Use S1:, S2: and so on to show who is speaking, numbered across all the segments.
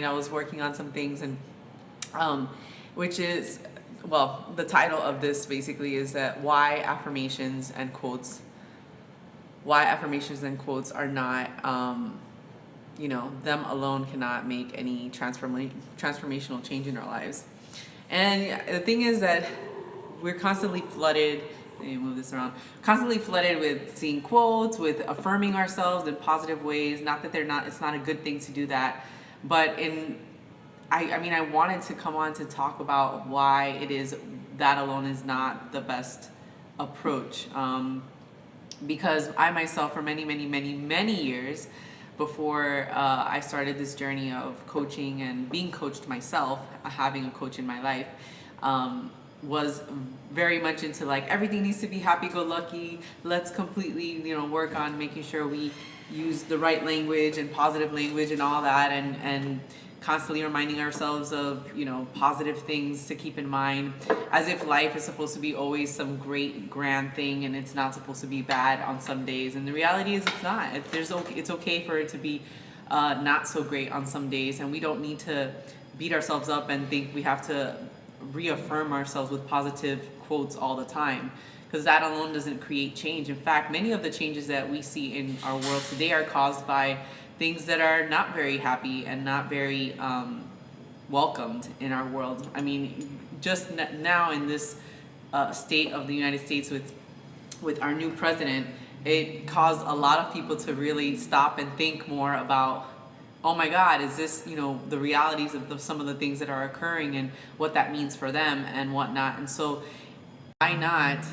S1: I was working on some things, and which is, well, the title of this basically is that why affirmations and quotes are not, them alone cannot make any transformational change in our lives. And the thing is that we're constantly flooded, let me move this around, constantly flooded with seeing quotes, with affirming ourselves in positive ways. Not that it's not a good thing to do that, but I wanted to come on to talk about why it is that alone is not the best approach. Because I myself, for many, many, many, many years before I started this journey of coaching and being coached myself, having a coach in my life, was very much into like everything needs to be happy-go-lucky. Let's completely, work on making sure we use the right language and positive language and all that, and constantly reminding ourselves of, positive things to keep in mind, as if life is supposed to be always some great grand thing and it's not supposed to be bad on some days. And the reality is it's not. It's okay for it to be not so great on some days, and we don't need to beat ourselves up and think we have to reaffirm ourselves with positive quotes all the time, because that alone doesn't create change. In fact, many of the changes that we see in our world today are caused by things that are not very happy and not very welcomed in our world. I mean, just now in this state of the United States with our new president, it caused a lot of people to really stop and think more about, oh my God, is this, the realities of some of the things that are occurring and what that means for them and whatnot. And so why not,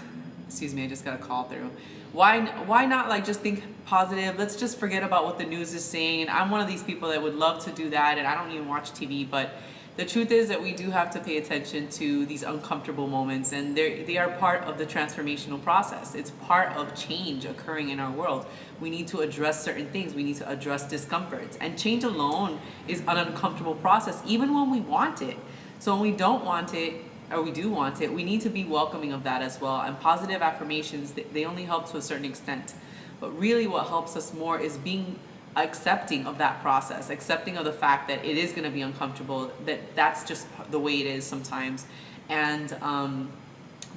S1: excuse me, I just got a call through. Why not like just think positive? Let's just forget about what the news is saying. I'm one of these people that would love to do that, and I don't even watch TV, but the truth is that we do have to pay attention to these uncomfortable moments, and they are part of the transformational process. It's part of change occurring in our world. We need to address certain things. We need to address discomforts, and change alone is an uncomfortable process, even when we want it. So when we don't want it, or we do want it, we need to be welcoming of that as well. And positive affirmations, they only help to a certain extent. But really what helps us more is being accepting of that process, accepting of the fact that it is going to be uncomfortable, that's just the way it is sometimes. And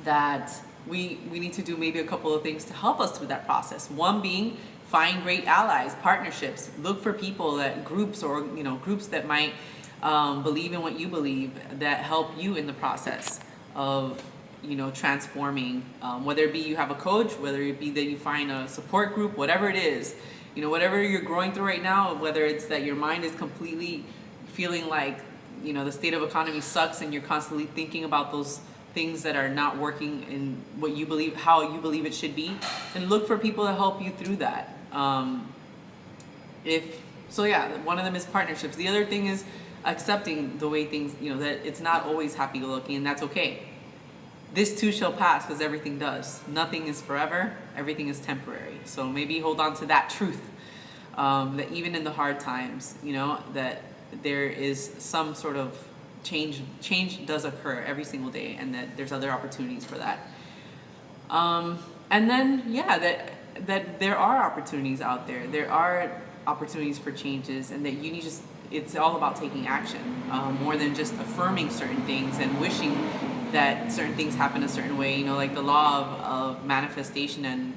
S1: that we need to do maybe a couple of things to help us through that process. One being, find great allies, partnerships, look for people, groups that might believe in what you believe, that help you in the process of transforming, whether it be you have a coach, whether it be that you find a support group, whatever it is, whatever you're going through right now, whether it's that your mind is completely feeling like the state of economy sucks and you're constantly thinking about those things that are not working in what you believe, how you believe it should be, then look for people to help you through that. One of them is partnerships. The other thing is accepting the way things, that it's not always happy-go-lucky, and that's okay. This too shall pass, because everything does. Nothing is forever. Everything is temporary. So maybe hold on to that truth, that even in the hard times, that there is some sort of change does occur every single day, and that there's other opportunities for that. And then, that there are opportunities out there. There are opportunities for changes, and that it's all about taking action, more than just affirming certain things and wishing that certain things happen a certain way, like the law of manifestation, and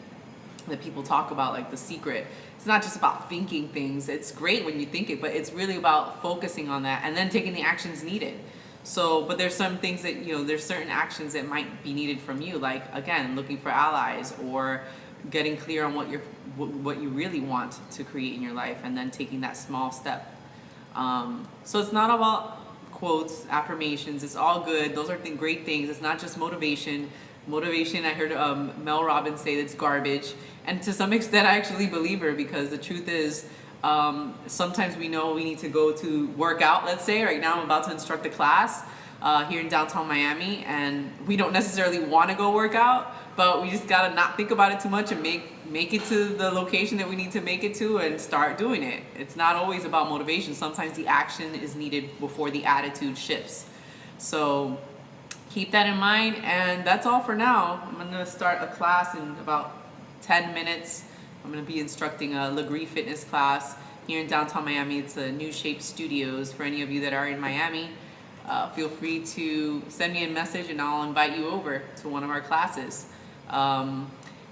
S1: that people talk about, like The Secret. It's not just about thinking things. It's great when you think it, but it's really about focusing on that and then taking the actions needed. So, but there's some things that, there's certain actions that might be needed from you, like, again, looking for allies, or getting clear on what you really want to create in your life, and then taking that small step. So it's not about quotes, affirmations. It's all good. Those are great things. It's not just motivation. Motivation, I heard Mel Robbins say, that's garbage. And to some extent, I actually believe her, because the truth is, sometimes we know we need to go to work out. Let's say right now I'm about to instruct a class here in downtown Miami, and we don't necessarily want to go work out, but we just gotta not think about it too much and make it to the location that we need to make it to and start doing it. It's not always about motivation. Sometimes the action is needed before the attitude shifts. So keep that in mind, and that's all for now. I'm gonna start a class in about 10 minutes. I'm gonna be instructing a Legree fitness class, here in downtown Miami. It's a New Shape Studios. For any of you that are in Miami, feel free to send me a message and I'll invite you over to one of our classes.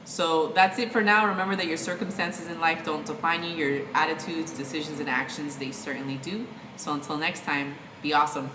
S1: So that's it for now. Remember that your circumstances in life don't define you. Your attitudes, decisions, and actions, they certainly do. So until next time, be awesome.